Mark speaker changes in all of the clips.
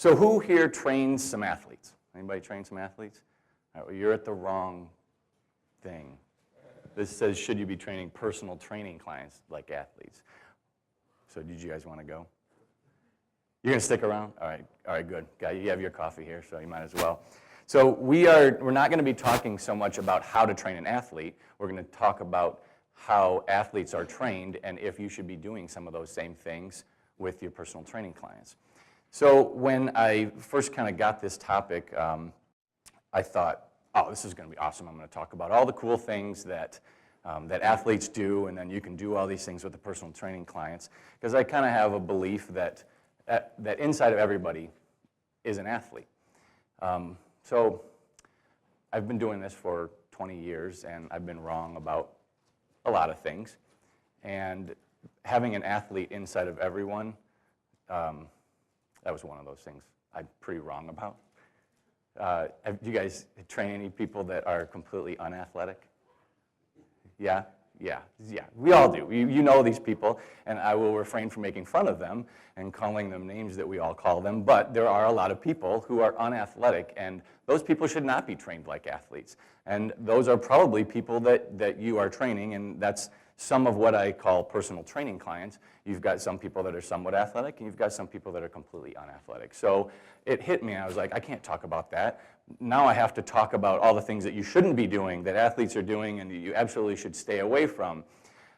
Speaker 1: So who here trains some athletes? Anybody train some athletes? All right, well, you're at the wrong thing. This says, should you be training personal training clients like athletes? So did you guys want to go? You're going to stick around? All right, good. You have your coffee here, so you might as well. So we're not going to be talking so much about how to train an athlete. We're going to talk about how athletes are trained and if you should be doing some of those same things with your personal training clients. So when I first kind of got this topic, I thought, oh, this is going to be awesome. I'm going to talk about all the cool things that athletes do, and then you can do all these things with the personal training clients. Because I kind of have a belief that inside of everybody is an athlete. So I've been doing this for 20 years, and I've been wrong about a lot of things. And having an athlete inside of everyone, that was one of those things I'm pretty wrong about. Do you guys train any people that are completely unathletic? Yeah? Yeah. We all do. You know these people, and I will refrain from making fun of them and calling them names that we all call them, but there are a lot of people who are unathletic, and those people should not be trained like athletes. And those are probably people that you are training, and that's some of what I call personal training clients. You've got some people that are somewhat athletic, and you've got some people that are completely unathletic. So it hit me, and I was like, I can't talk about that. Now I have to talk about all the things that you shouldn't be doing, that athletes are doing, and that you absolutely should stay away from.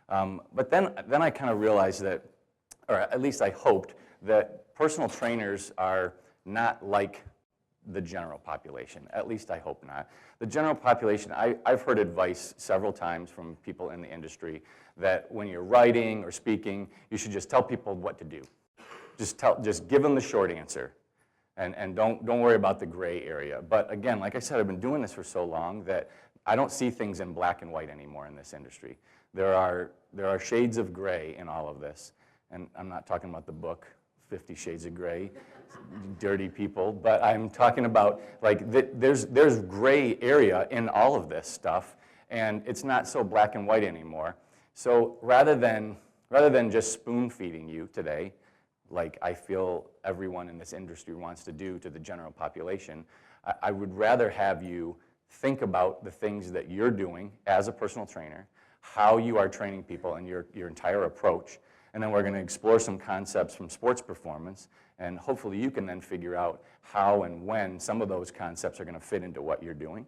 Speaker 1: But then I kind of realized that, or at least I hoped, that personal trainers are not like the general population. At least I hope not. The general population, I've heard advice several times from people in the industry that when you're writing or speaking, you should just tell people what to do. Just give them the short answer, and don't worry about the gray area. But again, like I said, I've been doing this for so long that I don't see things in black and white anymore in this industry. There are shades of gray in all of this, and I'm not talking about the book 50 Shades of Grey, dirty people, but I'm talking about like there's gray area in all of this stuff, and it's not so black and white anymore. So rather than just spoon feeding you today, like I feel everyone in this industry wants to do to the general population, I would rather have you think about the things that you're doing as a personal trainer, how you are training people, and your entire approach. And then we're going to explore some concepts from sports performance, and hopefully you can then figure out how and when some of those concepts are going to fit into what you're doing.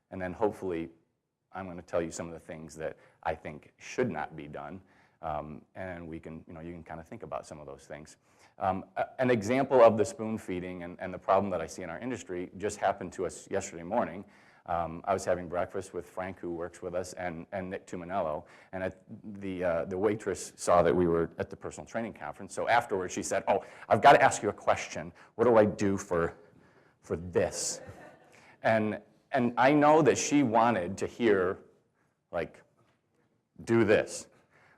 Speaker 1: And then hopefully I'm going to tell you some of the things that I think should not be done, and you can kind of think about some of those things. An example of the spoon feeding and the problem that I see in our industry just happened to us yesterday morning. I was having breakfast with Frank, who works with us, and Nick Tuminello, and the waitress saw that we were at the personal training conference. So afterwards, she said, "Oh, I've got to ask you a question. What do I do for this?" And I know that she wanted to hear, like, do this.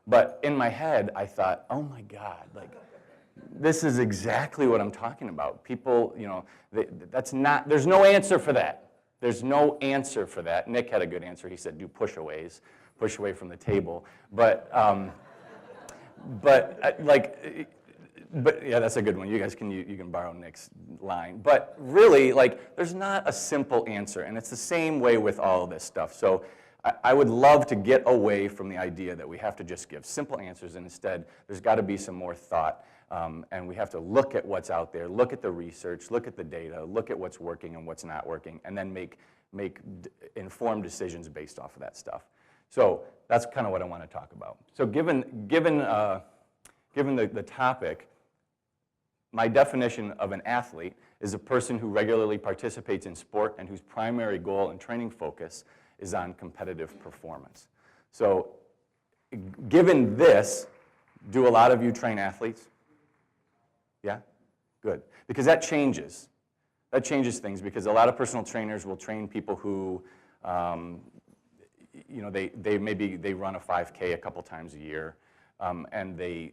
Speaker 1: But in my head, I thought, oh my God, like, this is exactly what I'm talking about. People, there's no answer for that. There's no answer for that. Nick had a good answer. He said, do push-aways, push away from the table. But yeah, that's a good one. You guys you can borrow Nick's line. But really, like, there's not a simple answer, and it's the same way with all of this stuff. So I would love to get away from the idea that we have to just give simple answers, and instead, there's got to be some more thought. And we have to look at what's out there, look at the research, look at the data, look at what's working and what's not working, and then make informed decisions based off of that stuff. So that's kind of what I want to talk about. So given the topic, my definition of an athlete is a person who regularly participates in sport and whose primary goal and training focus is on competitive performance. So given this, do a lot of you train athletes? Yeah? Good. Because that changes. That changes things, because a lot of personal trainers will train people who, they run a 5K a couple times a year, and they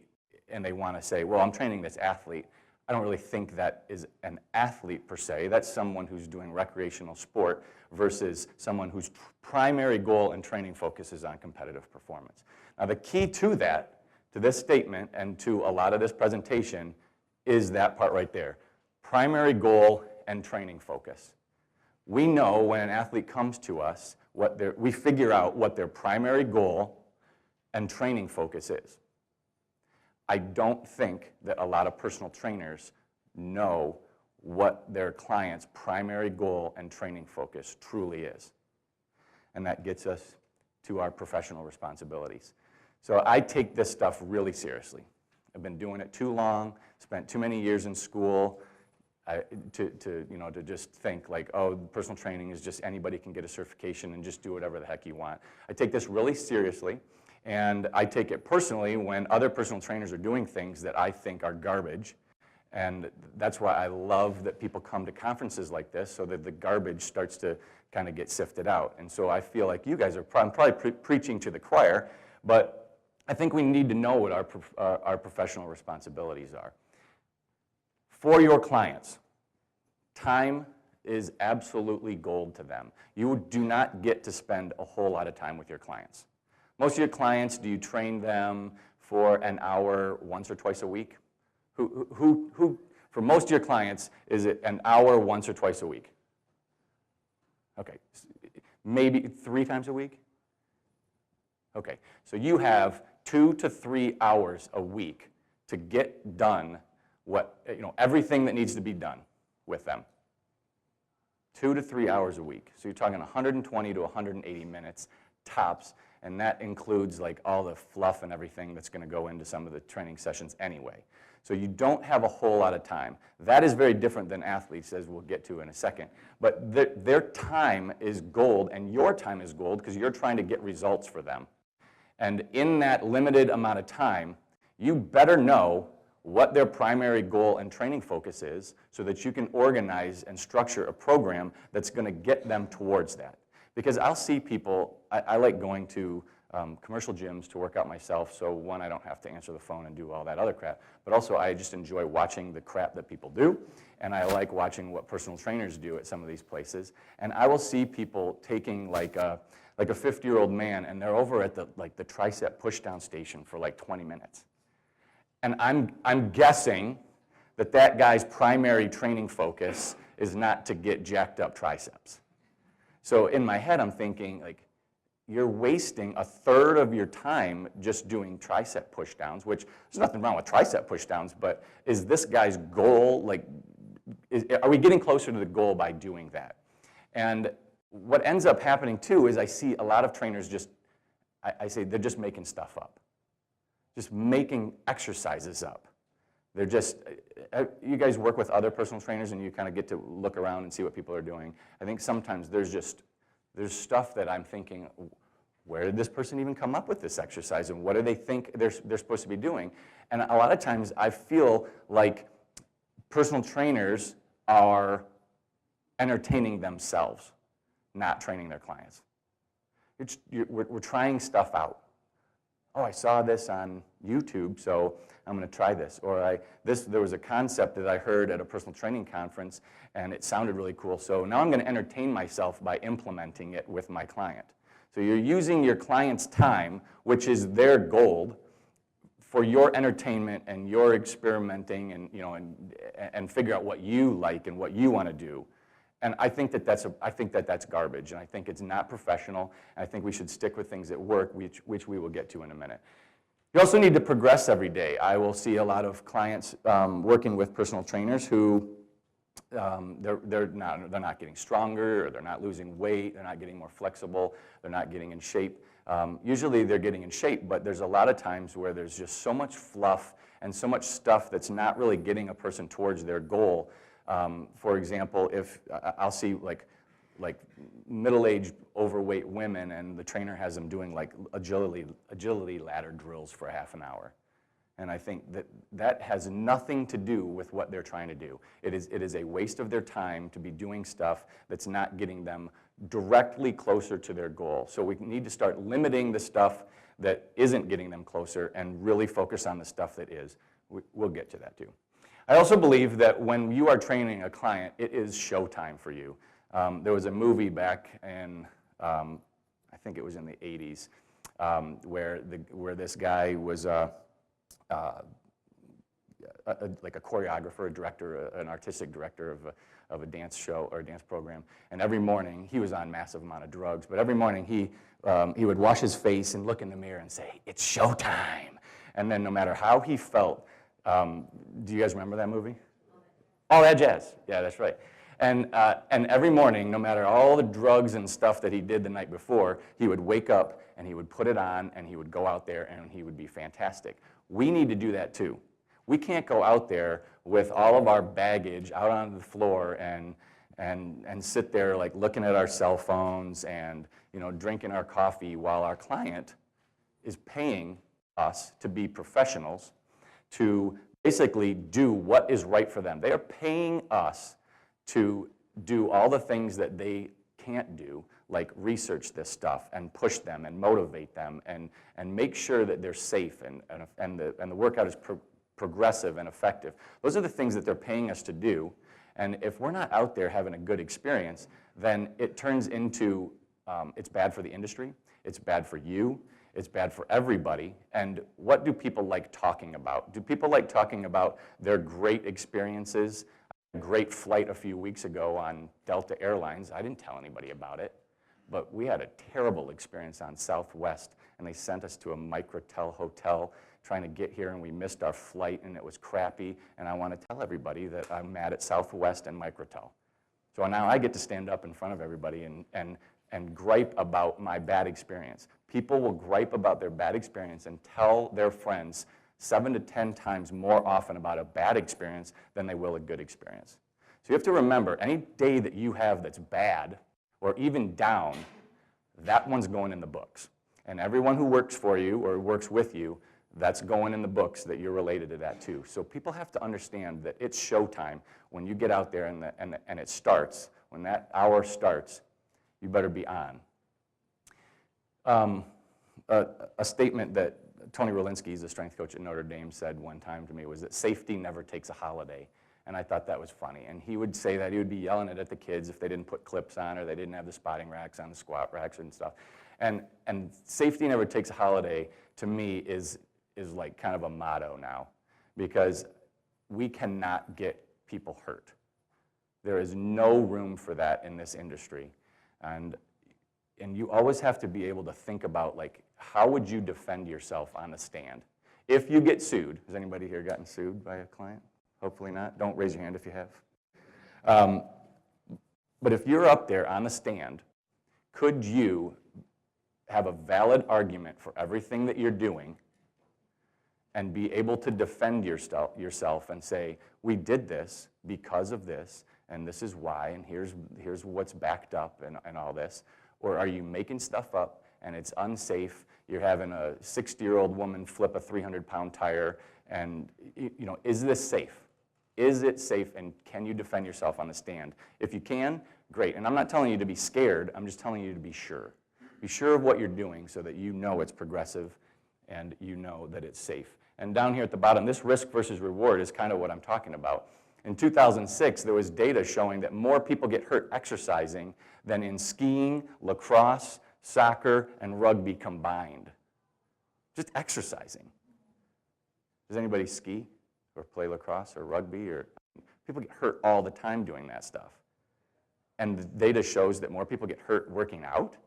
Speaker 1: want to say, well, I'm training this athlete. I don't really think that is an athlete per se. That's someone who's doing recreational sport versus someone whose primary goal and training focus is on competitive performance. Now, the key to that, to this statement and to a lot of this presentation, is that part right there. primary goal and training focus. We know when an athlete comes to us, we figure out what their primary goal and training focus is. I don't think that a lot of personal trainers know what their client's primary goal and training focus truly is. And that gets us to our professional responsibilities. So I take this stuff really seriously. I've been doing it too long, spent too many years in school to just think like, oh, personal training is just anybody can get a certification and just do whatever the heck you want. I take this really seriously, and I take it personally when other personal trainers are doing things that I think are garbage. And that's why I love that people come to conferences like this, so that the garbage starts to kind of get sifted out. And so I feel like you guys are probably preaching to the choir, but I think we need to know what our professional responsibilities are. For your clients, time is absolutely gold to them. You do not get to spend a whole lot of time with your clients. Most of your clients, do you train them for an hour once or twice a week? Who, for most of your clients, is it an hour once or twice a week? Okay, maybe 3 times a week? Okay, so you have 2 to 3 hours a week to get done everything that needs to be done with them. 2 to 3 hours a week. So you're talking 120 to 180 minutes tops, and that includes like all the fluff and everything that's going to go into some of the training sessions anyway. So you don't have a whole lot of time. That is very different than athletes, as we'll get to in a second. But their time is gold, and your time is gold because you're trying to get results for them. And in that limited amount of time, you better know what their primary goal and training focus is so that you can organize and structure a program that's going to get them towards that. Because I'll see people, I like going to commercial gyms to work out myself, so one, I don't have to answer the phone and do all that other crap, but also I just enjoy watching the crap that people do, and I like watching what personal trainers do at some of these places. And I will see people taking like a 50-year-old man, and they're over at the tricep push-down station for like 20 minutes. And I'm guessing that guy's primary training focus is not to get jacked up triceps. So in my head, I'm thinking, like, you're wasting a third of your time just doing tricep pushdowns, which there's nothing wrong with tricep pushdowns, but is this guy's goal, like, are we getting closer to the goal by doing that? And what ends up happening too is I see a lot of trainers I say they're just making stuff up. Just making exercises up. They're just, you guys work with other personal trainers and you kind of get to look around and see what people are doing. I think sometimes there's stuff that I'm thinking, where did this person even come up with this exercise and what do they think they're supposed to be doing? And a lot of times I feel like personal trainers are entertaining themselves, not training their clients. We're trying stuff out. Oh, I saw this on YouTube, so I'm going to try this. Or there was a concept that I heard at a personal training conference, and it sounded really cool, so now I'm going to entertain myself by implementing it with my client. So you're using your client's time, which is their gold, for your entertainment and your experimenting and figure out what you like and what you want to do. And I think that's garbage, and I think it's not professional, and I think we should stick with things that work, which we will get to in a minute. You also need to progress every day. I will see a lot of clients working with personal trainers who they're not getting stronger, or they're not losing weight, they're not getting more flexible, they're not getting in shape. Usually they're getting in shape, but there's a lot of times where there's just so much fluff and so much stuff that's not really getting a person towards their goal. For example, if I'll see like middle-aged overweight women and the trainer has them doing like agility ladder drills for half an hour. And I think that has nothing to do with what they're trying to do. It is a waste of their time to be doing stuff that's not getting them directly closer to their goal. So we need to start limiting the stuff that isn't getting them closer and really focus on the stuff that is. We'll get to that too. I also believe that when you are training a client, it is showtime for you. There was a movie back in, I think it was in the 80s, where this guy was, like a choreographer, a director, an artistic director of a dance show or a dance program. And every morning, he was on massive amount of drugs, but every morning he would wash his face and look in the mirror and say, "It's showtime." And then no matter how he felt, do you guys remember that movie? All That Jazz. Yeah, that's right. And every morning, no matter all the drugs and stuff that he did the night before, he would wake up and he would put it on and he would go out there and he would be fantastic. We need to do that too. We can't go out there with all of our baggage out on the floor and sit there like looking at our cell phones and drinking our coffee while our client is paying us to be professionals to basically do what is right for them. They are paying us to do all the things that they can't do, like research this stuff and push them and motivate them and make sure that they're safe and the workout is progressive and effective. Those are the things that they're paying us to do. And if we're not out there having a good experience, then it turns into, it's bad for the industry, it's bad for you, it's bad for everybody. And what do people like talking about? Do people like talking about their great experiences? A great flight a few weeks ago on Delta Airlines. I didn't tell anybody about it, but we had a terrible experience on Southwest, and they sent us to a Microtel hotel trying to get here, and we missed our flight, and it was crappy, and I want to tell everybody that I'm mad at Southwest and Microtel. So now I get to stand up in front of everybody and gripe about my bad experience. People will gripe about their bad experience and tell their friends 7 to 10 times more often about a bad experience than they will a good experience. So you have to remember, any day that you have that's bad or even down, that one's going in the books. And everyone who works for you or works with you, that's going in the books that you're related to that too. So people have to understand that it's showtime when you get out there and it starts. When that hour starts, you better be on. A statement that Tony Rolinski, the strength coach at Notre Dame, said one time to me was that safety never takes a holiday. And I thought that was funny. And he would say that he would be yelling it at the kids if they didn't put clips on or they didn't have the spotting racks on the squat racks and stuff. And safety never takes a holiday, to me, is like kind of a motto now, because we cannot get people hurt. There is no room for that in this industry. And you always have to be able to think about, like, how would you defend yourself on the stand? If you get sued, has anybody here gotten sued by a client? Hopefully not. Don't raise your hand if you have. But if you're up there on the stand, could you have a valid argument for everything that you're doing and be able to defend yourself and say, we did this because of this, and this is why, and here's what's backed up and all this? Or are you making stuff up and it's unsafe? You're having a 60-year-old woman flip a 300-pound tire, and is this safe? Is it safe, and can you defend yourself on the stand? If you can, great. And I'm not telling you to be scared, I'm just telling you to be sure. Be sure of what you're doing so that you know it's progressive and you know that it's safe. And down here at the bottom, this risk versus reward is kind of what I'm talking about. In 2006, there was data showing that more people get hurt exercising than in skiing, lacrosse, soccer, and rugby combined. Just exercising. Does anybody ski or play lacrosse or rugby? Or people get hurt all the time doing that stuff. And the data shows that more people get hurt working out.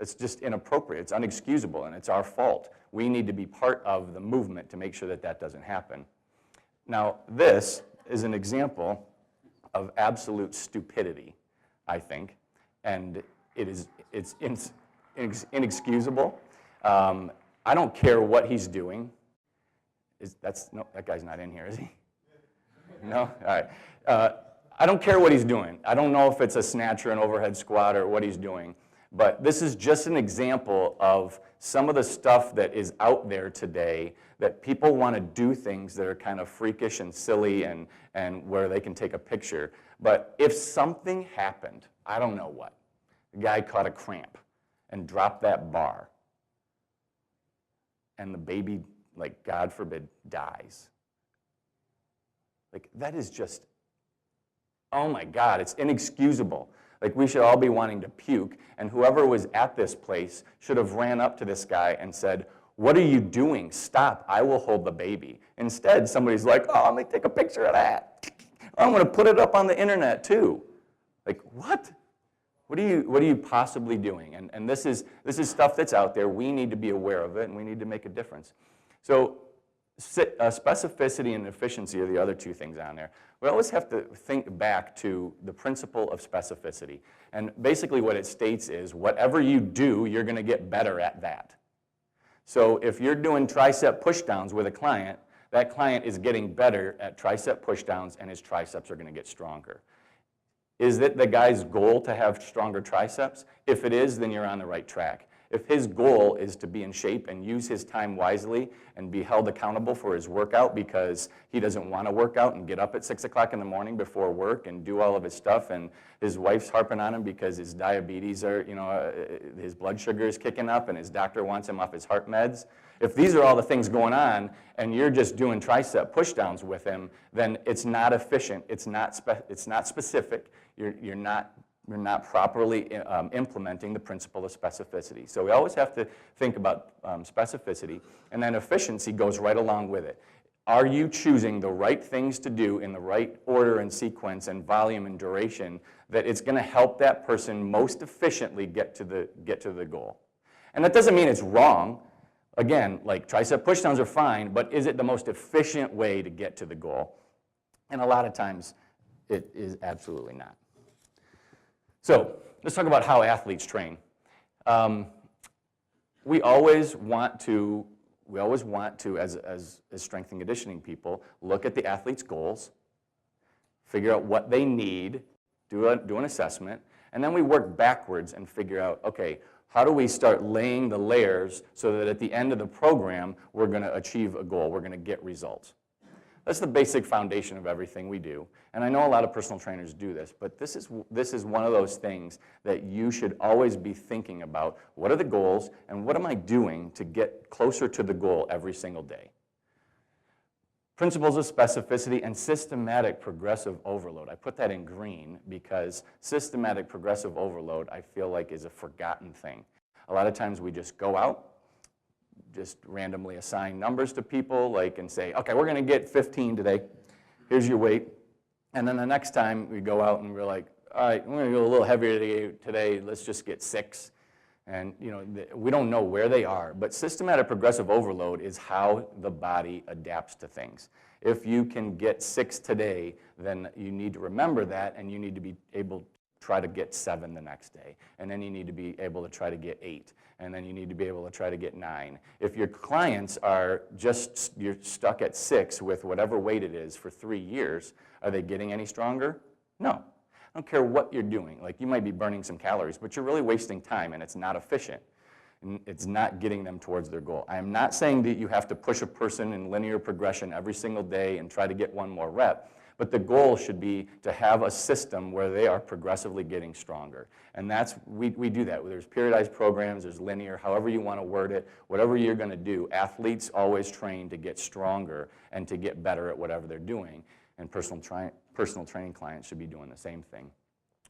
Speaker 1: It's just inappropriate. It's unexcusable, and it's our fault. We need to be part of the movement to make sure that that doesn't happen. Now, this is an example of absolute stupidity, I think, and it's inexcusable. I don't care what he's doing. No, that guy's not in here, is he? No? All right. I don't care what he's doing. I don't know if it's a snatch or an overhead squat or what he's doing, but this is just an example of some of the stuff that is out there today that people want to do things that are kind of freakish and silly and where they can take a picture. But if something happened, I don't know what, the guy caught a cramp and dropped that bar, and the baby, like, God forbid, dies. Like, that is just, oh my God, it's inexcusable. Like, we should all be wanting to puke, and whoever was at this place should have ran up to this guy and said, What are you doing? Stop, I will hold the baby. Instead, somebody's like, oh, I'm gonna take a picture of that. I'm gonna put it up on the internet too. Like, what? What are you possibly doing? And this is stuff that's out there. We need to be aware of it, and we need to make a difference. So specificity and efficiency are the other two things on there. We always have to think back to the principle of specificity. And basically what it states is, whatever you do, you're going to get better at that. So if you're doing tricep pushdowns with a client, that client is getting better at tricep pushdowns, and his triceps are going to get stronger. Is it the guy's goal to have stronger triceps? If it is, then you're on the right track. If his goal is to be in shape and use his time wisely and be held accountable for his workout because he doesn't want to work out and get up at 6 o'clock in the morning before work and do all of his stuff, and his wife's harping on him because his diabetes are, his blood sugar is kicking up and his doctor wants him off his heart meds. If these are all the things going on and you're just doing tricep pushdowns with him, then it's not efficient, it's not specific, you're not properly implementing the principle of specificity. So we always have to think about specificity, and then efficiency goes right along with it. Are you choosing the right things to do in the right order and sequence and volume and duration that it's going to help that person most efficiently get to the goal? And that doesn't mean it's wrong. Again, like tricep pushdowns are fine, but is it the most efficient way to get to the goal? And a lot of times it is absolutely not. So let's talk about how athletes train. We always want to, as strength and conditioning people, look at the athlete's goals, figure out what they need, do an assessment, and then we work backwards and figure out, okay, how do we start laying the layers so that at the end of the program, we're going to achieve a goal, we're going to get results. That's the basic foundation of everything we do. And I know a lot of personal trainers do this, but this is one of those things that you should always be thinking about. What are the goals, and what am I doing to get closer to the goal every single day? Principles of specificity and systematic progressive overload. I put that in green because systematic progressive overload, I feel like, is a forgotten thing. A lot of times we just go out, just randomly assign numbers to people, and say, okay, we're going to get 15 today. Here's your weight. And then the next time we go out and we're like, all right, we're going to go a little heavier today. Let's just get 6. And we don't know where they are. But systematic progressive overload is how the body adapts to things. If you can get 6 today, then you need to remember that, and you need to be able to try to get 7 the next day. And then you need to be able to try to get 8. And then you need to be able to try to get 9. If your clients are you're stuck at 6 with whatever weight it is for 3 years, are they getting any stronger? No. I don't care what you're doing. Like, you might be burning some calories, but you're really wasting time, and it's not efficient. And it's not getting them towards their goal. I am not saying that you have to push a person in linear progression every single day and try to get 1 more rep, but the goal should be to have a system where they are progressively getting stronger. And we do that. There's periodized programs, there's linear, however you want to word it, whatever you're going to do. Athletes always train to get stronger and to get better at whatever they're doing. And personal training clients should be doing the same thing.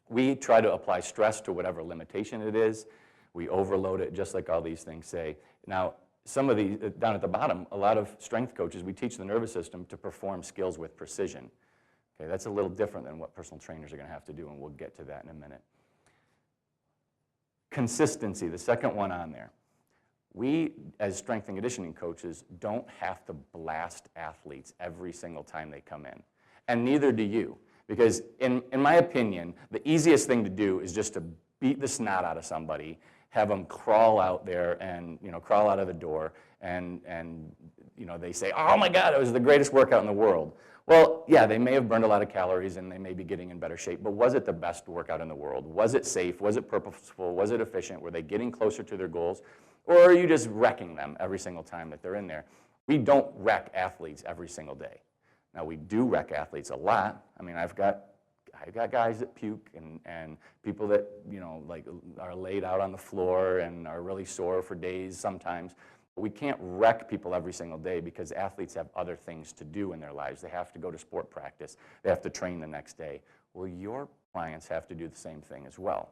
Speaker 1: We try to apply stress to whatever limitation it is. We overload it, just like all these things say. Now, some of these, down at the bottom, a lot of strength coaches, we teach the nervous system to perform skills with precision. Okay, that's a little different than what personal trainers are going to have to do, and we'll get to that in a minute. Consistency, the second one on there. We, as strength and conditioning coaches, don't have to blast athletes every single time they come in. And neither do you. Because in my opinion, the easiest thing to do is just to beat the snot out of somebody, have them crawl out there and crawl out of the door, and they say, oh my God, it was the greatest workout in the world. Well, yeah, they may have burned a lot of calories and they may be getting in better shape, but was it the best workout in the world? Was it safe? Was it purposeful? Was it efficient? Were they getting closer to their goals? Or are you just wrecking them every single time that they're in there? We don't wreck athletes every single day. Now, we do wreck athletes a lot. I mean, I've got guys that puke and people that, are laid out on the floor and are really sore for days sometimes. But we can't wreck people every single day because athletes have other things to do in their lives. They have to go to sport practice. They have to train the next day. Well, your clients have to do the same thing as well.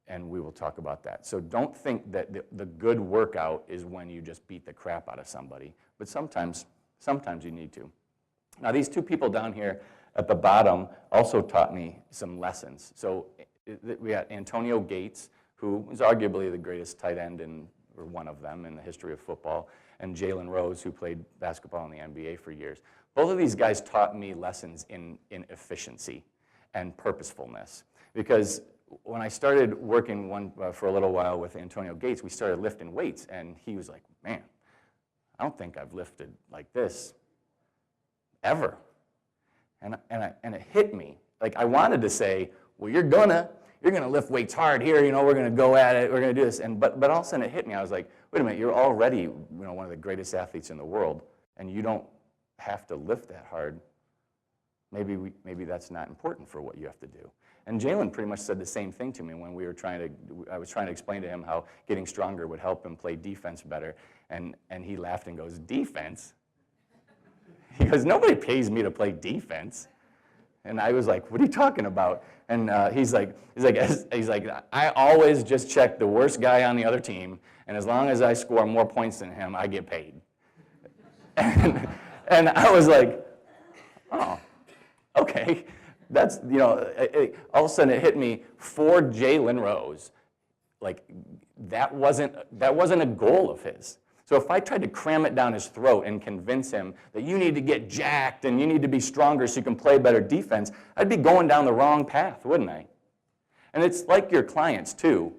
Speaker 1: and we will talk about that. So don't think that the good workout is when you just beat the crap out of somebody, but sometimes you need to. Now these two people down here at the bottom also taught me some lessons. So we got Antonio Gates, who is arguably the greatest tight end or one of them in the history of football, and Jalen Rose, who played basketball in the NBA for years. Both of these guys taught me lessons in efficiency and purposefulness. Because when I started working for a little while with Antonio Gates, we started lifting weights, and he was like, man, I don't think I've lifted like this ever. And it hit me. Like, I wanted to say, well, you're gonna lift weights hard here, we're gonna go at it, we're gonna do this. But all of a sudden it hit me. I was like, wait a minute, you're already one of the greatest athletes in the world, and you don't have to lift that hard. Maybe that's not important for what you have to do. And Jalen pretty much said the same thing to me when I was trying to explain to him how getting stronger would help him play defense better. And he laughed and goes, defense? He goes, nobody pays me to play defense. And I was like, what are you talking about? And he's like, I always just check the worst guy on the other team, and as long as I score more points than him, I get paid. And I was like, oh, okay. That's, all of a sudden it hit me, for Jalen Rose, like, that wasn't a goal of his. So if I tried to cram it down his throat and convince him that you need to get jacked and you need to be stronger so you can play better defense, I'd be going down the wrong path, wouldn't I? And it's like your clients too.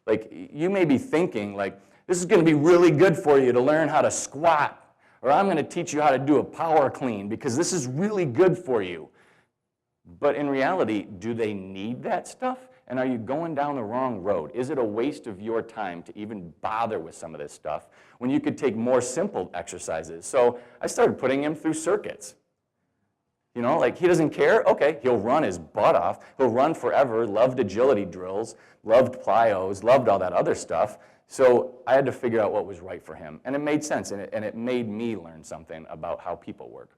Speaker 1: Like, you may be thinking, like, this is going to be really good for you to learn how to squat, or I'm going to teach you how to do a power clean because this is really good for you. But in reality, do they need that stuff? And are you going down the wrong road? Is it a waste of your time to even bother with some of this stuff when you could take more simple exercises? So I started putting him through circuits. Like, he doesn't care? Okay, he'll run his butt off. He'll run forever, loved agility drills, loved plyos, loved all that other stuff. So I had to figure out what was right for him. And it made sense, and it made me learn something about how people work.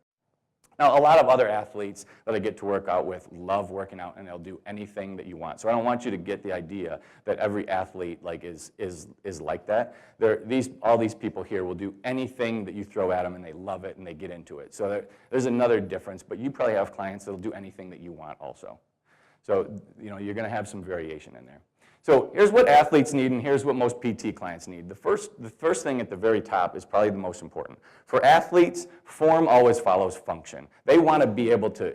Speaker 1: Now, a lot of other athletes that I get to work out with love working out, and they'll do anything that you want. So I don't want you to get the idea that every athlete is like that. All these people here will do anything that you throw at them, and they love it, and they get into it. So there's another difference, but you probably have clients that will do anything that you want also. So you're going to have some variation in there. So here's what athletes need, and here's what most PT clients need. The first thing at the very top is probably the most important. For athletes, form always follows function. They want to be able to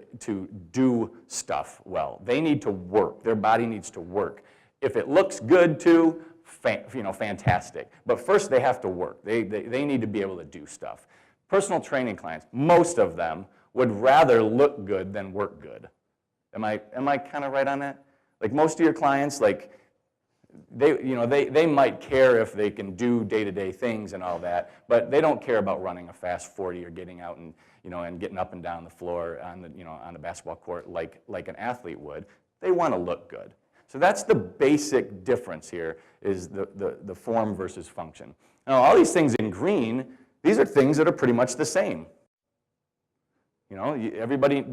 Speaker 1: do stuff well. They need to work. Their body needs to work. If it looks good too, fantastic. But first they have to work. They need to be able to do stuff. Personal training clients, most of them would rather look good than work good. Am I kind of right on that? Like, most of your clients, like, they might care if they can do day-to-day things and all that, but they don't care about running a fast 40 or getting out and and getting up and down the floor on the basketball court like an athlete would. They want to look good. So that's the basic difference here, is the form versus function. Now, all these things in green, these are things that are pretty much the same. Everybody,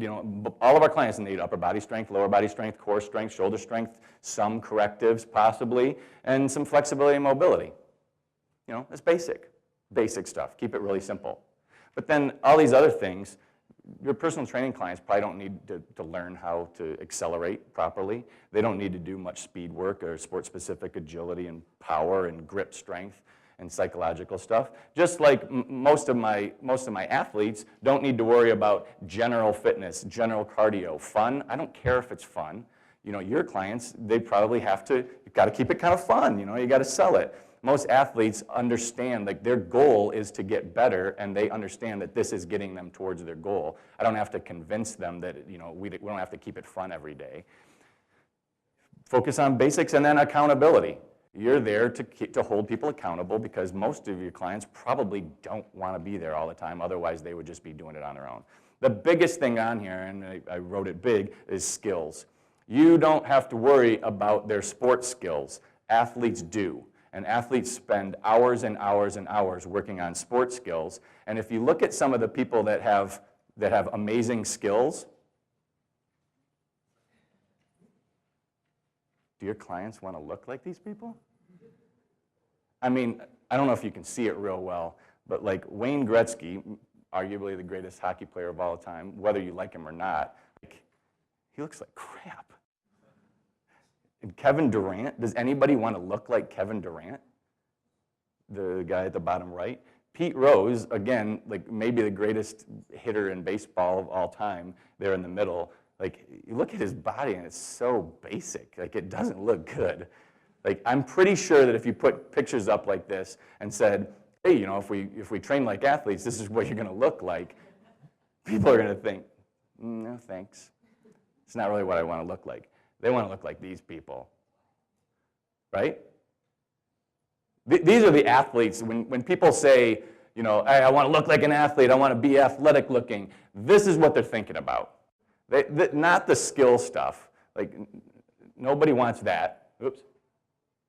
Speaker 1: all of our clients need upper body strength, lower body strength, core strength, shoulder strength, some correctives possibly, and some flexibility and mobility. It's basic stuff. Keep it really simple. But then all these other things, your personal training clients probably don't need to learn how to accelerate properly. They don't need to do much speed work or sport-specific agility and power and grip strength and psychological stuff. Just like most of my athletes don't need to worry about general fitness, general cardio, fun. I don't care if it's fun. Your clients, they probably you've got to keep it kind of fun. You got to sell it. Most athletes understand, like, their goal is to get better, and they understand that this is getting them towards their goal. I don't have to convince them that we don't have to keep it fun every day. Focus on basics and then accountability. You're there to hold people accountable, because most of your clients probably don't want to be there all the time. Otherwise, they would just be doing it on their own. The biggest thing on here, and I wrote it big, is skills. You don't have to worry about their sports skills. Athletes do. And athletes spend hours and hours and hours working on sports skills. And if you look at some of the people that have amazing skills, do your clients want to look like these people? I mean, I don't know if you can see it real well, but like Wayne Gretzky, arguably the greatest hockey player of all time, whether you like him or not, like, he looks like crap. And Kevin Durant, does anybody want to look like Kevin Durant? The guy at the bottom right. Pete Rose, again, like maybe the greatest hitter in baseball of all time, there in the middle. Like, you look at his body and it's so basic. Like, it doesn't look good. Like, I'm pretty sure that if you put pictures up like this and said, hey, you know, if we train like athletes, this is what you're going to look like, people are going to think, no, thanks. It's not really what I want to look like. They want to look like these people, right? These are the athletes. When people say, you know, hey, I want to look like an athlete, I want to be athletic looking, this is what they're thinking about. Not the skill stuff. Like, nobody wants that. Oops.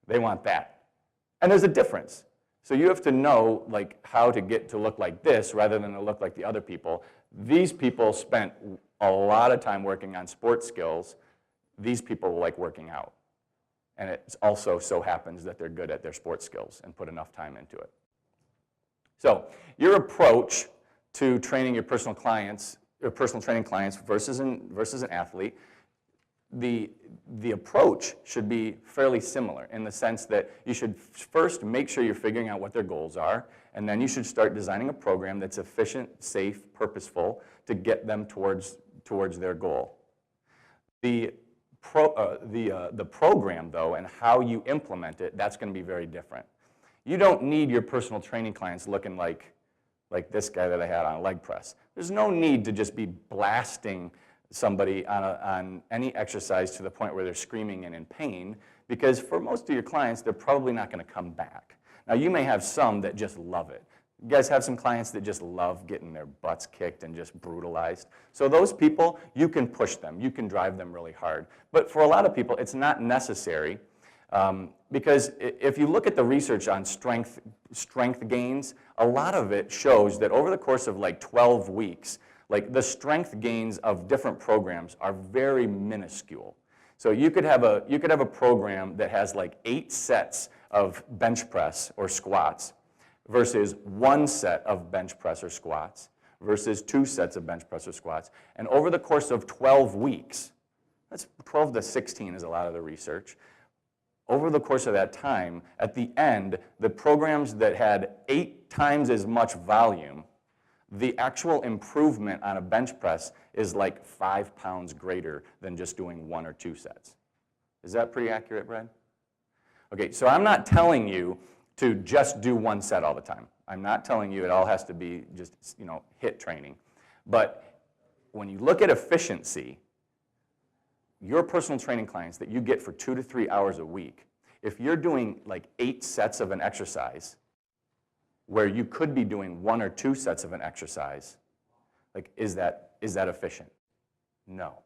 Speaker 1: They want that. And there's a difference. So you have to know like how to get to look like this rather than to look like the other people. These people spent a lot of time working on sports skills. These people like working out. And it also so happens that they're good at their sports skills and put enough time into it. So your approach to training your personal clients, your personal training clients versus an athlete, the approach should be fairly similar in the sense that you should first make sure you're figuring out what their goals are, and then you should start designing a program that's efficient, safe, purposeful to get them towards their goal. The program, though, and how you implement it, that's going to be very different. You don't need your personal training clients looking like this guy that I had on a leg press. There's no need to just be blasting somebody on any exercise to the point where they're screaming and in pain, because for most of your clients, they're probably not going to come back. Now, you may have some that just love it. You guys have some clients that just love getting their butts kicked and just brutalized. So those people, you can push them. You can drive them really hard. But for a lot of people, it's not necessary because if you look at the research on strength gains, a lot of it shows that over the course of like 12 weeks, like the strength gains of different programs are very minuscule. So you could have a program that has like 8 sets of bench press or squats versus 1 set of bench press or squats versus 2 sets of bench press or squats. And over the course of 12 weeks, that's 12 to 16 is a lot of the research. Over the course of that time, at the end, the programs that had 8 times as much volume, the actual improvement on a bench press is like 5 pounds greater than just doing 1 or 2 sets. Is that pretty accurate, Brad? Okay, so I'm not telling you to just do 1 set all the time. I'm not telling you it all has to be just, you know, HIIT training. But when you look at efficiency, your personal training clients that you get for 2 to 3 hours a week, if you're doing like 8 sets of an exercise, where you could be doing 1 or 2 sets of an exercise, like is that efficient? No.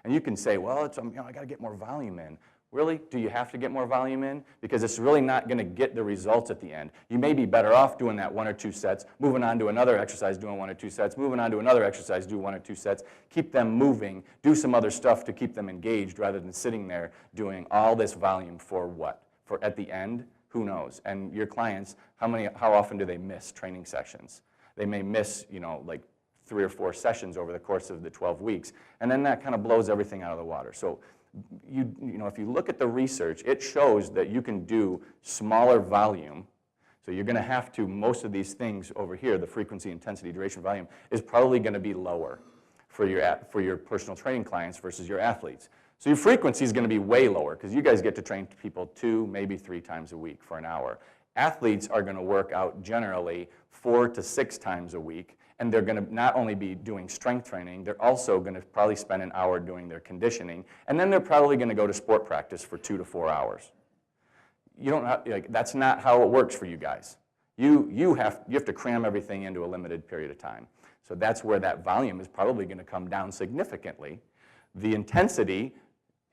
Speaker 1: And you can say, well, it's, you know, I got to get more volume in. Really? Do you have to get more volume in? Because it's really not going to get the results at the end. You may be better off doing that 1 or 2 sets, moving on to another exercise, doing 1 or 2 sets, moving on to another exercise, do 1 or 2 sets, keep them moving, do some other stuff to keep them engaged rather than sitting there doing all this volume for what? For at the end? Who knows? And your clients, how often do they miss training sessions? They may miss, you know, like 3 or 4 sessions over the course of the 12 weeks, and then that kind of blows everything out of the water. So, you know, if you look at the research, it shows that you can do smaller volume. So you're going to have to, most of these things over here, the frequency, intensity, duration, volume, is probably going to be lower for your personal training clients versus your athletes. So your frequency is going to be way lower because you guys get to train people 2, maybe 3 times a week for an hour. Athletes are going to work out generally 4 to 6 times a week, and they're going to not only be doing strength training, they're also going to probably spend an hour doing their conditioning, and then they're probably going to go to sport practice for 2 to 4 hours. You don't have, like, that's not how it works for you guys. You have to cram everything into a limited period of time. So that's where that volume is probably going to come down significantly. The intensity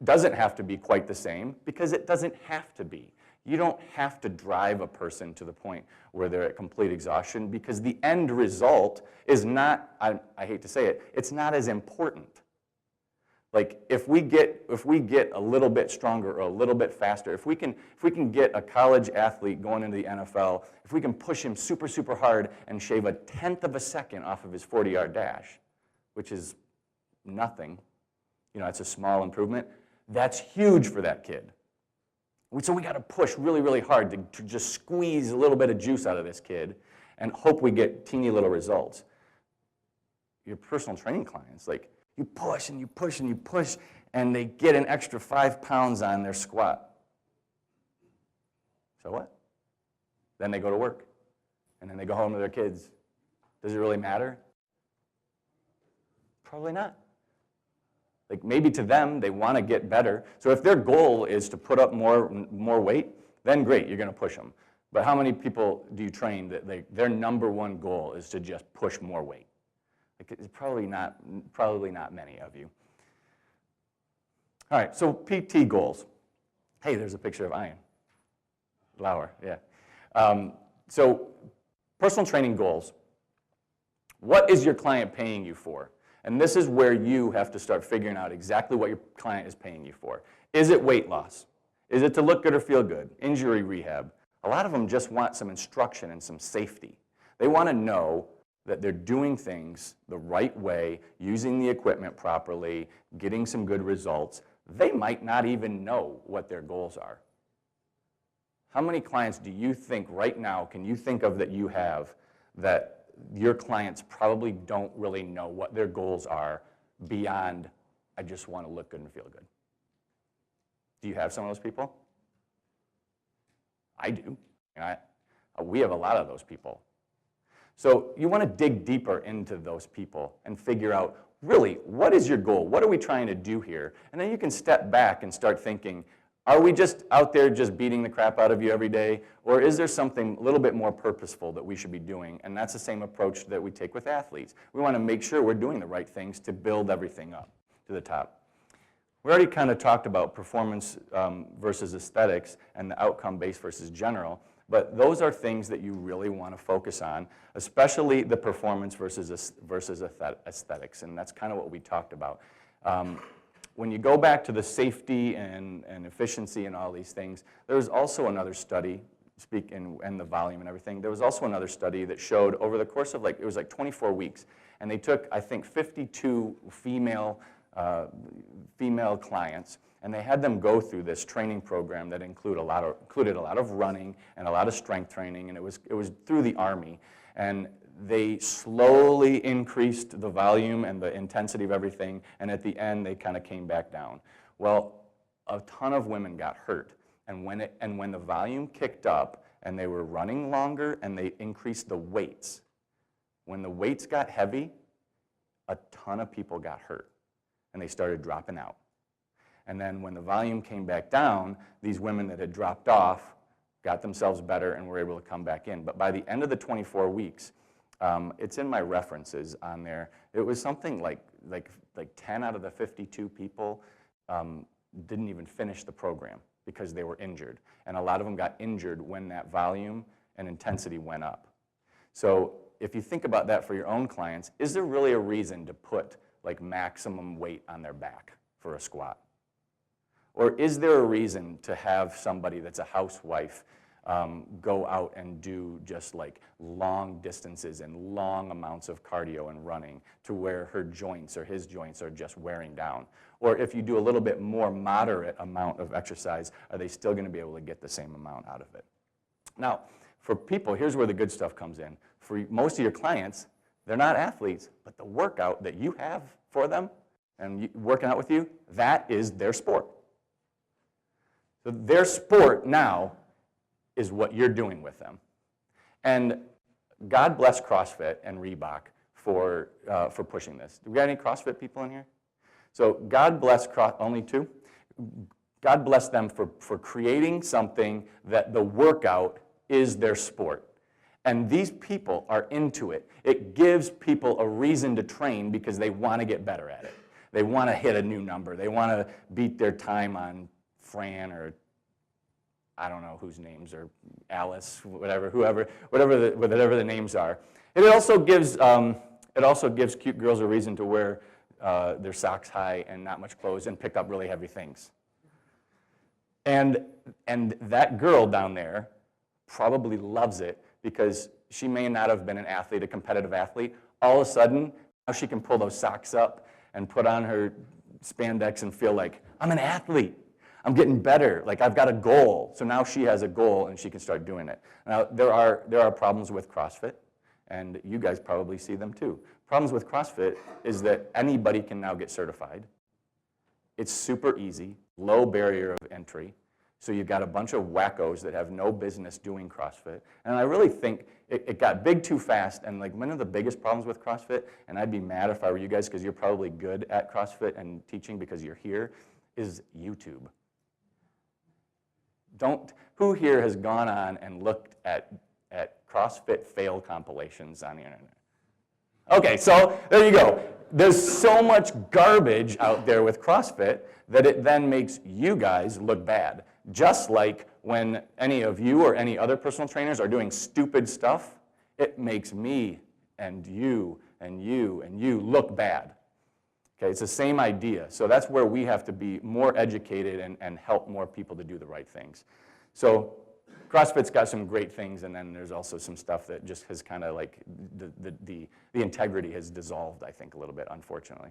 Speaker 1: doesn't have to be quite the same because it doesn't have to be. You don't have to drive a person to the point where they're at complete exhaustion because the end result is not, I hate to say it, it's not as important. Like if we get a little bit stronger or a little bit faster, if we can get a college athlete going into the NFL, if we can push him super, super hard and shave 1/10 of a second off of his 40-yard dash, which is nothing, it's a small improvement, that's huge for that kid. So we got to push really, really hard to just squeeze a little bit of juice out of this kid and hope we get teeny little results. Your personal training clients, like, you push and you push and you push, and they get an extra 5 pounds on their squat. So what? Then they go to work, and then they go home to their kids. Does it really matter? Probably not. Like maybe to them, they want to get better. So if their goal is to put up more weight, then great, you're going to push them. But how many people do you train that their number one goal is to just push more weight? Like it's probably not many of you. All right, so PT goals. Hey, there's a picture of Ian. Lauer, yeah. So personal training goals. What is your client paying you for? And this is where you have to start figuring out exactly what your client is paying you for. Is it weight loss? Is it to look good or feel good? Injury rehab? A lot of them just want some instruction and some safety. They want to know that they're doing things the right way, using the equipment properly, getting some good results. They might not even know what their goals are. How many clients do you think right now, can you think of that you have, that your clients probably don't really know what their goals are beyond, I just want to look good and feel good? Do you have some of those people? I do. We have a lot of those people. So you want to dig deeper into those people and figure out, really, what is your goal? What are we trying to do here? And then you can step back and start thinking, are we just out there just beating the crap out of you every day? Or is there something a little bit more purposeful that we should be doing? And that's the same approach that we take with athletes. We want to make sure we're doing the right things to build everything up to the top. We already kind of talked about performance versus aesthetics and the outcome-based versus general. But those are things that you really want to focus on, especially the performance versus aesthetics. And that's kind of what we talked about. When you go back to the safety and efficiency and all these things, there was also another study, and the volume and everything, there was also another study that showed over the course of it was 24 weeks, and they took, I think, 52 female clients, and they had them go through this training program that included a lot of running and a lot of strength training, and it was through the Army. And they slowly increased the volume and the intensity of everything, and at the end, they kind of came back down. Well, a ton of women got hurt, and when the volume kicked up, and they were running longer, and they increased the weights, when the weights got heavy, a ton of people got hurt, and they started dropping out. And then when the volume came back down, these women that had dropped off got themselves better and were able to come back in. But by the end of the 24 weeks, it's in my references on there, it was something like 10 out of the 52 people didn't even finish the program because they were injured. And a lot of them got injured when that volume and intensity went up. So if you think about that for your own clients, is there really a reason to put maximum weight on their back for a squat? Or is there a reason to have somebody that's a housewife go out and do just long distances and long amounts of cardio and running to where her joints or his joints are just wearing down? Or if you do a little bit more moderate amount of exercise, are they still going to be able to get the same amount out of it? Now, for people, here's where the good stuff comes in. For most of your clients, they're not athletes, but the workout that you have for them and working out with you, that is their sport. So their sport now is what you're doing with them. And God bless CrossFit and Reebok for pushing this. Do we got any CrossFit people in here? So God bless, only two? God bless them for creating something that the workout is their sport. And these people are into it. It gives people a reason to train because they want to get better at it. They want to hit a new number. They want to beat their time on Fran or I don't know whose names are Alice, whatever the names are. It also gives cute girls a reason to wear their socks high and not much clothes and pick up really heavy things. And that girl down there probably loves it because she may not have been an athlete, a competitive athlete. All of a sudden, now she can pull those socks up and put on her spandex and feel like, I'm an athlete. I'm getting better. Like, I've got a goal. So now she has a goal and she can start doing it. Now, there are problems with CrossFit, and you guys probably see them too. Problems with CrossFit is that anybody can now get certified. It's super easy, low barrier of entry. So you've got a bunch of wackos that have no business doing CrossFit. And I really think it got big too fast. And like one of the biggest problems with CrossFit, and I'd be mad if I were you guys because you're probably good at CrossFit and teaching because you're here, is YouTube. Who here has gone on and looked at CrossFit fail compilations on the internet? Okay, so there you go. There's so much garbage out there with CrossFit that it then makes you guys look bad. Just like when any of you or any other personal trainers are doing stupid stuff, it makes me and you and you and you look bad. Okay, it's the same idea. So that's where we have to be more educated and help more people to do the right things. So CrossFit's got some great things, and then there's also some stuff that just has kind of like, the integrity has dissolved, I think, a little bit, unfortunately.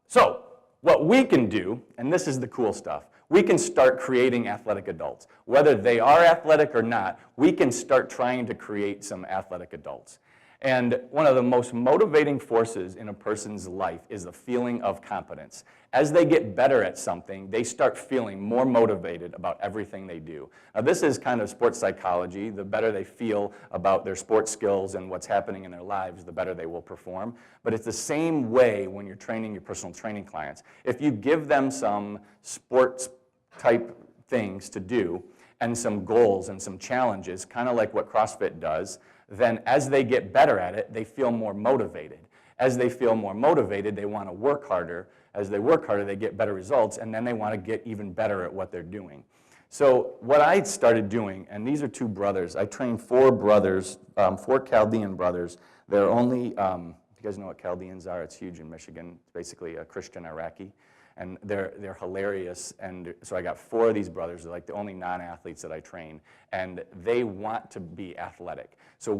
Speaker 1: So what we can do, and this is the cool stuff, we can start creating athletic adults. Whether they are athletic or not, we can start trying to create some athletic adults. And one of the most motivating forces in a person's life is the feeling of competence. As they get better at something, they start feeling more motivated about everything they do. Now, this is kind of sports psychology. The better they feel about their sports skills and what's happening in their lives, the better they will perform. But it's the same way when you're training your personal training clients. If you give them some sports type things to do and some goals and some challenges, kind of like what CrossFit does, then as they get better at it, they feel more motivated. As they feel more motivated, they want to work harder. As they work harder, they get better results, and then they want to get even better at what they're doing. So what I started doing, and these are two brothers. I trained 4 brothers, 4 Chaldean brothers. They're only, you guys know what Chaldeans are? It's huge in Michigan. It's basically a Christian Iraqi. And they're hilarious, and so I got 4 of these brothers. They're like the only non-athletes that I train, and they want to be athletic. So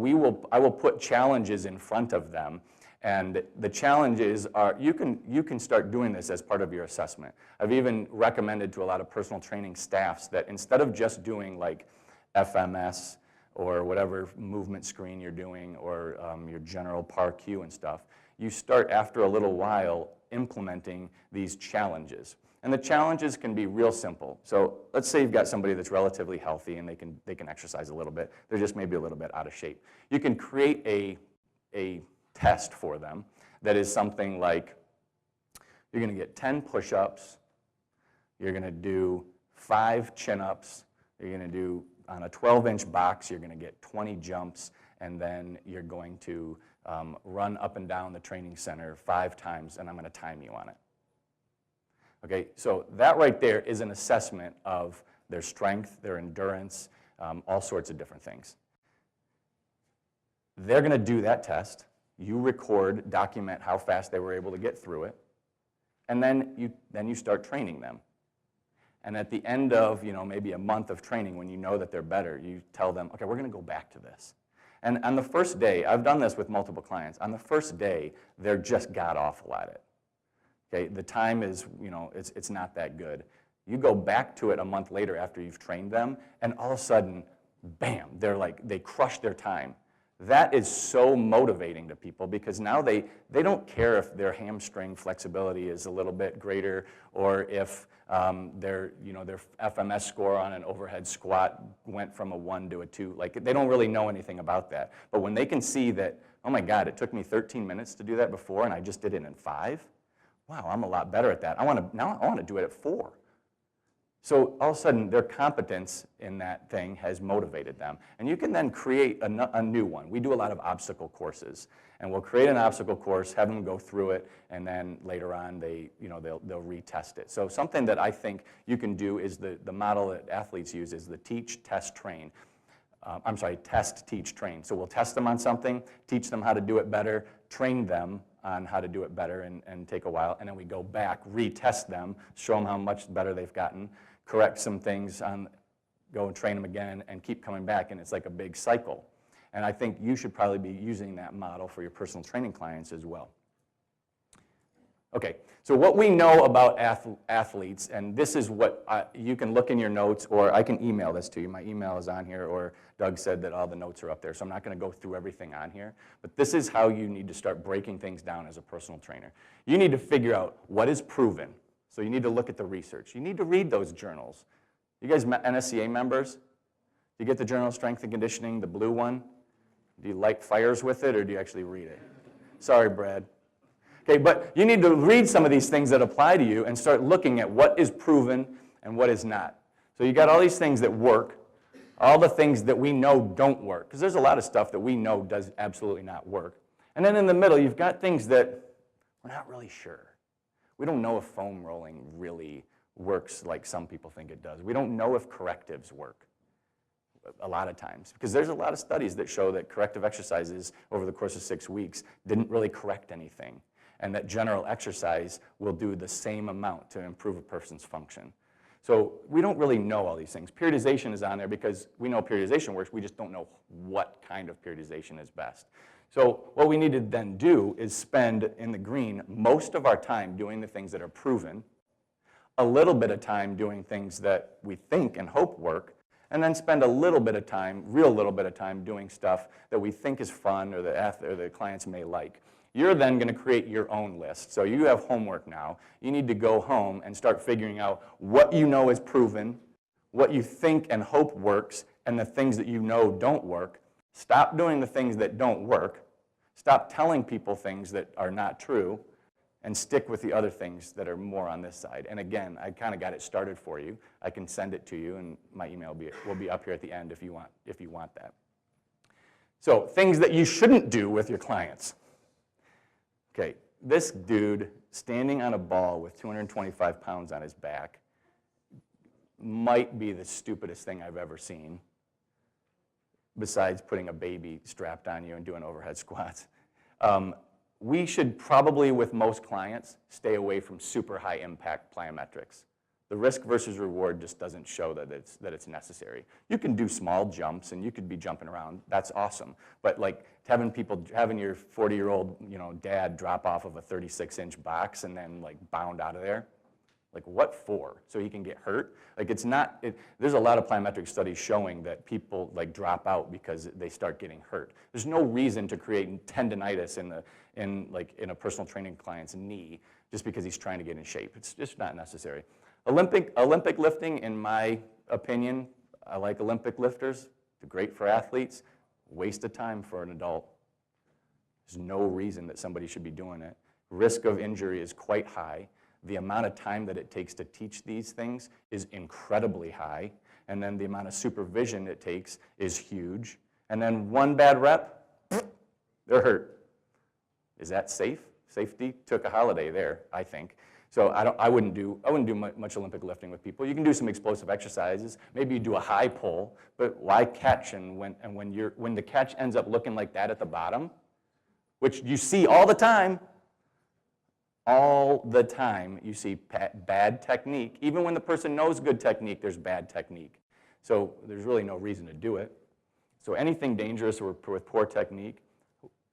Speaker 1: I will put challenges in front of them, and the challenges are, you can start doing this as part of your assessment. I've even recommended to a lot of personal training staffs that instead of just doing like FMS or whatever movement screen you're doing or your general PAR-Q and stuff, you start after a little while implementing these challenges. And the challenges can be real simple. So let's say you've got somebody that's relatively healthy and they can exercise a little bit. They're just maybe a little bit out of shape. You can create a test for them that is something like, you're going to get 10 push-ups, you're going to do 5 chin-ups, you're going to do, on a 12-inch box, you're going to get 20 jumps, and then you're going to run up and down the training center 5 times, and I'm going to time you on it. Okay, so that right there is an assessment of their strength, their endurance, all sorts of different things. They're going to do that test. You record, document how fast they were able to get through it, and then you start training them. And at the end of maybe a month of training, when you know that they're better, you tell them, okay, we're going to go back to this. And on the first day, I've done this with multiple clients, on the first day, they're just god-awful at it. Okay, the time is, it's not that good. You go back to it a month later after you've trained them, and all of a sudden, bam, they crush their time. That is so motivating to people because now they don't care if their hamstring flexibility is a little bit greater or if their FMS score on an overhead squat went from a 1 to a 2. Like, they don't really know anything about that. But when they can see that, oh my God, it took me 13 minutes to do that before and I just did it in 5. Wow, I'm a lot better at that. Now I want to do it at 4. So all of a sudden, their competence in that thing has motivated them. And you can then create a new one. We do a lot of obstacle courses. And we'll create an obstacle course, have them go through it, and then later on, they'll retest it. So something that I think you can do is the model that athletes use is the teach, test, train. Test, teach, train. So we'll test them on something, teach them how to do it better, train them on how to do it better and take a while, and then we go back, retest them, show them how much better they've gotten, correct some things, go and train them again, and keep coming back, and it's like a big cycle. And I think you should probably be using that model for your personal training clients as well. Okay, so what we know about athletes, and this is what you can look in your notes, or I can email this to you. My email is on here, or Doug said that all the notes are up there, so I'm not going to go through everything on here. But this is how you need to start breaking things down as a personal trainer. You need to figure out what is proven. So you need to look at the research. You need to read those journals. You guys NSCA members? Do you get the Journal of Strength and Conditioning, the blue one? Do you light fires with it, or do you actually read it? Sorry, Brad. Okay, but you need to read some of these things that apply to you and start looking at what is proven and what is not. So you got all these things that work, all the things that we know don't work, because there's a lot of stuff that we know does absolutely not work. And then in the middle, you've got things that we're not really sure. We don't know if foam rolling really works like some people think it does. We don't know if correctives work a lot of times, because there's a lot of studies that show that corrective exercises over the course of 6 weeks didn't really correct anything, and that general exercise will do the same amount to improve a person's function. So we don't really know all these things. Periodization is on there because we know periodization works, we just don't know what kind of periodization is best. So what we need to then do is spend, in the green, most of our time doing the things that are proven, a little bit of time doing things that we think and hope work, and then spend a little bit of time, real little bit of time, doing stuff that we think is fun or the clients may like. You're then going to create your own list. So you have homework now. You need to go home and start figuring out what you know is proven, what you think and hope works, and the things that you know don't work. Stop doing the things that don't work. Stop telling people things that are not true, and stick with the other things that are more on this side. And again, I kind of got it started for you. I can send it to you, and my email will be up here at the end if you want that. So things that you shouldn't do with your clients. Okay, this dude standing on a ball with 225 pounds on his back might be the stupidest thing I've ever seen, besides putting a baby strapped on you and doing overhead squats. We should probably, with most clients, stay away from super high impact plyometrics. The risk versus reward just doesn't show that it's necessary. You can do small jumps and you could be jumping around. That's awesome. But like having your 40-year-old dad drop off of a 36-inch box and then like bound out of there, like what for? So he can get hurt? Like it's not. There's a lot of plyometric studies showing that people like drop out because they start getting hurt. There's no reason to create tendinitis in a personal training client's knee just because he's trying to get in shape. It's just not necessary. Olympic lifting, in my opinion, I like Olympic lifters. They're great for athletes. Waste of time for an adult. There's no reason that somebody should be doing it. Risk of injury is quite high. The amount of time that it takes to teach these things is incredibly high. And then the amount of supervision it takes is huge. And then one bad rep, they're hurt. Is that safe? Safety took a holiday there, I think. So I wouldn't do much Olympic lifting with people. You can do some explosive exercises. Maybe you do a high pull, but why catch? And when the catch ends up looking like that at the bottom, which you see all the time you see bad technique. Even when the person knows good technique, there's bad technique. So there's really no reason to do it. So anything dangerous or with poor technique,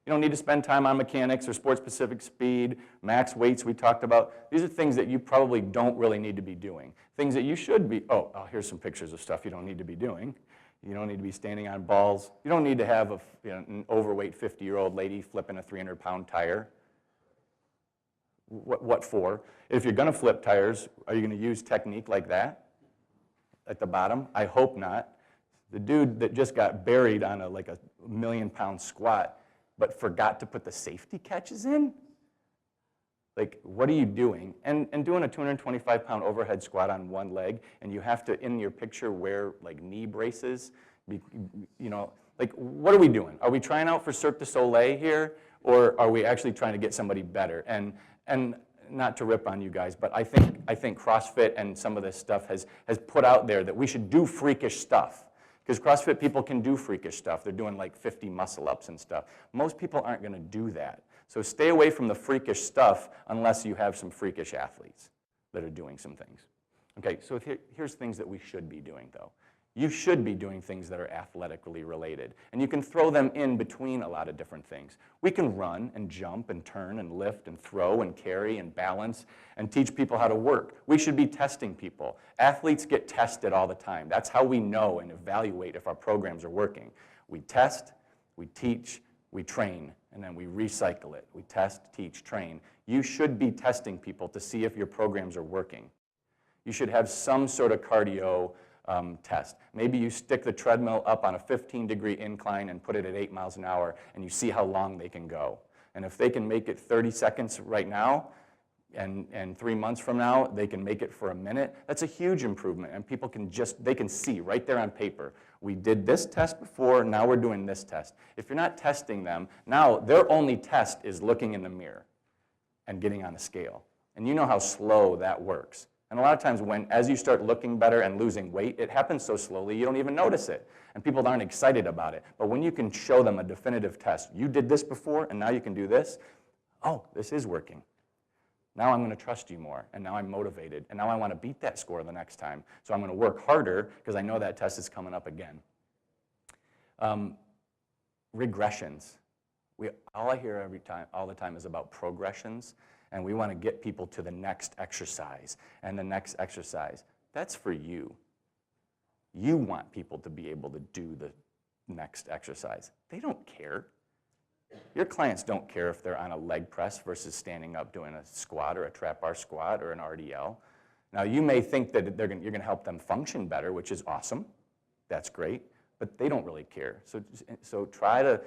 Speaker 1: you don't need to spend time on mechanics or sport-specific speed, max weights we talked about. These are things that you probably don't really need to be doing. Things that you should be, here's some pictures of stuff you don't need to be doing. You don't need to be standing on balls. You don't need to have an overweight 50-year-old lady flipping a 300-pound tire. What for? If you're going to flip tires, are you going to use technique like that at the bottom? I hope not. The dude that just got buried on a 1,000,000-pound squat but forgot to put the safety catches in? Like, what are you doing? And doing a 225-pound overhead squat on one leg, and you have to, in your picture, wear like knee braces. Like, what are we doing? Are we trying out for Cirque du Soleil here, or are we actually trying to get somebody better? And not to rip on you guys, but I think CrossFit and some of this stuff has put out there that we should do freakish stuff. Because CrossFit people can do freakish stuff. They're doing like 50 muscle-ups and stuff. Most people aren't going to do that. So stay away from the freakish stuff unless you have some freakish athletes that are doing some things. Okay, so here's things that we should be doing, though. You should be doing things that are athletically related, and you can throw them in between a lot of different things. We can run and jump and turn and lift and throw and carry and balance and teach people how to work. We should be testing people. Athletes get tested all the time. That's how we know and evaluate if our programs are working. We test, we teach, we train, and then we recycle it. We test, teach, train. You should be testing people to see if your programs are working. You should have some sort of cardio test. Maybe you stick the treadmill up on a 15-degree incline and put it at 8 miles an hour, and you see how long they can go. And if they can make it 30 seconds right now, and 3 months from now, they can make it for a minute, that's a huge improvement. And people can they can see right there on paper, we did this test before, now we're doing this test. If you're not testing them, now their only test is looking in the mirror and getting on a scale. And you know how slow that works. And a lot of times as you start looking better and losing weight, it happens so slowly you don't even notice it. And people aren't excited about it. But when you can show them a definitive test, you did this before and now you can do this, oh, this is working. Now I'm going to trust you more, and now I'm motivated, and now I want to beat that score the next time. So I'm going to work harder because I know that test is coming up again. Regressions. All I hear all the time is about progressions. And we want to get people to the next exercise and the next exercise. That's for you. You want people to be able to do the next exercise. They don't care. Your clients don't care if they're on a leg press versus standing up doing a squat or a trap bar squat or an RDL. Now, you may think that you're going to help them function better, which is awesome. That's great. But they don't really care. So try to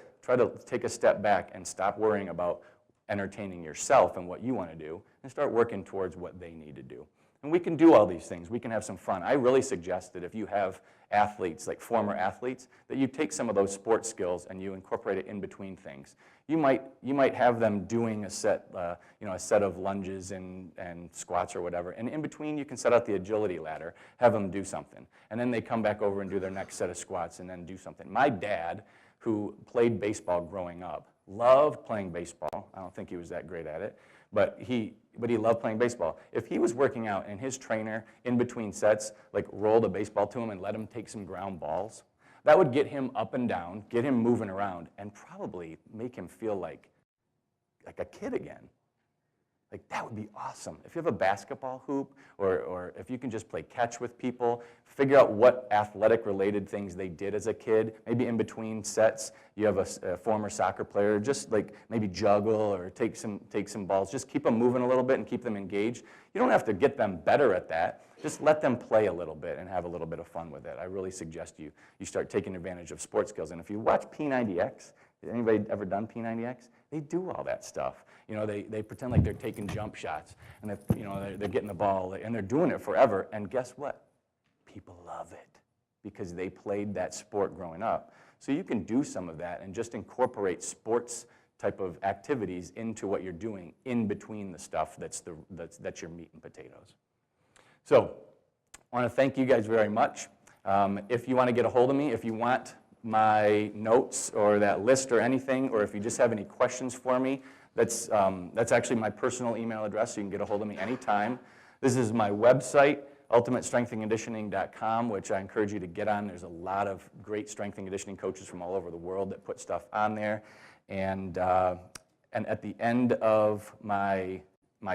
Speaker 1: take a step back and stop worrying about entertaining yourself and what you want to do, and start working towards what they need to do. And we can do all these things. We can have some fun. I really suggest that if you have athletes, like former athletes, that you take some of those sports skills and you incorporate it in between things. You might have them doing a set of lunges and squats or whatever, and in between you can set out the agility ladder, have them do something, and then they come back over and do their next set of squats and then do something. My dad, who played baseball growing up, loved playing baseball. I don't think he was that great at it, but he loved playing baseball. If he was working out and his trainer in between sets like rolled a baseball to him and let him take some ground balls, that would get him up and down, get him moving around, and probably make him feel like a kid again. Like, that would be awesome. If you have a basketball hoop, or if you can just play catch with people, figure out what athletic-related things they did as a kid. Maybe in between sets, you have a former soccer player, just like maybe juggle or take some balls. Just keep them moving a little bit and keep them engaged. You don't have to get them better at that. Just let them play a little bit and have a little bit of fun with it. I really suggest you start taking advantage of sports skills. And if you watch P90X, anybody ever done P90X? They do all that stuff. You know, they pretend like they're taking jump shots, and they're getting the ball, and they're doing it forever. And guess what? People love it because they played that sport growing up. So you can do some of that and just incorporate sports type of activities into what you're doing in between the stuff that's your meat and potatoes. So I want to thank you guys very much. If you want to get a hold of me, if you want my notes or that list or anything, or if you just have any questions for me, that's actually my personal email address, so you can get a hold of me anytime. This is my website, ultimatestrengthandconditioning.com, which I encourage you to get on. There's a lot of great strength and conditioning coaches from all over the world that put stuff on there. And at the end of my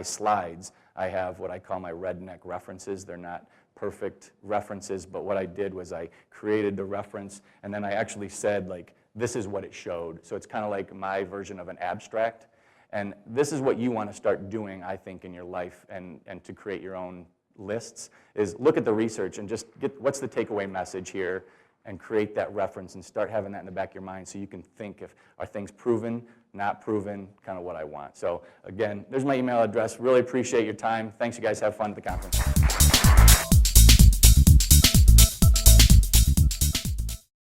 Speaker 1: slides, I have what I call my redneck references. They're not perfect references, but what I did was I created the reference, and then I actually said, like, this is what it showed. So it's kind of like my version of an abstract. And this is what you want to start doing, I think, in your life and to create your own lists, is look at the research and just get what's the takeaway message here and create that reference and start having that in the back of your mind so you can think if are things proven, not proven, kind of what I want. So again, there's my email address. Really appreciate your time. Thanks, you guys. Have fun at the conference.